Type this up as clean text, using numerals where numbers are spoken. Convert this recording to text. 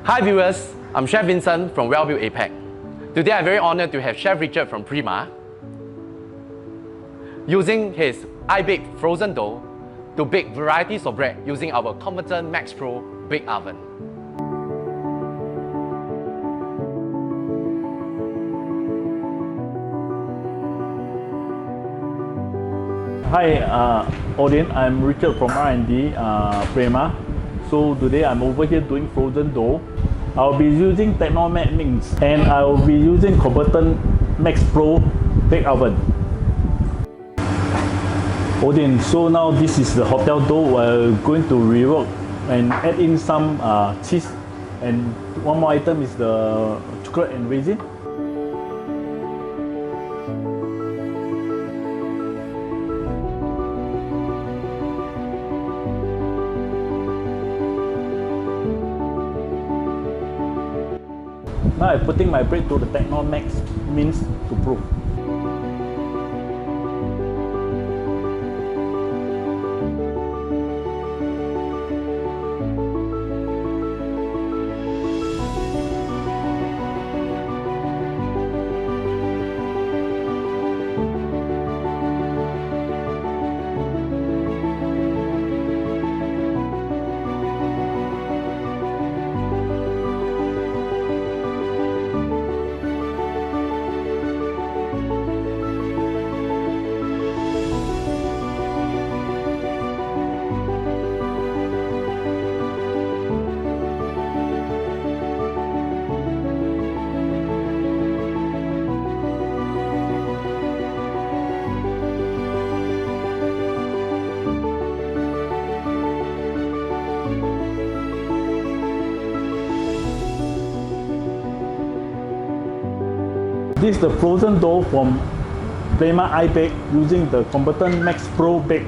Hi viewers, I'm Chef Vincent from Welbilt APAC. Today I'm very honored to have Chef Richard from Prima using his iBake frozen dough to bake varieties of bread using our Convotherm Max Pro bake oven. Hi audience, I'm Richard from R&D Prima. So today I'm over here doing frozen dough. I'll be using Tecnomac MINT and I'll be using Convotherm Max Pro bake oven. Audience, so now this is the hotel dough. We're going to rework and add in some cheese, and one more item is the chocolate and raisin. Now I'm putting my bread to the Tecnomac MINT to proof. This is the frozen dough from Prima iBake using the Convotherm Max Pro bake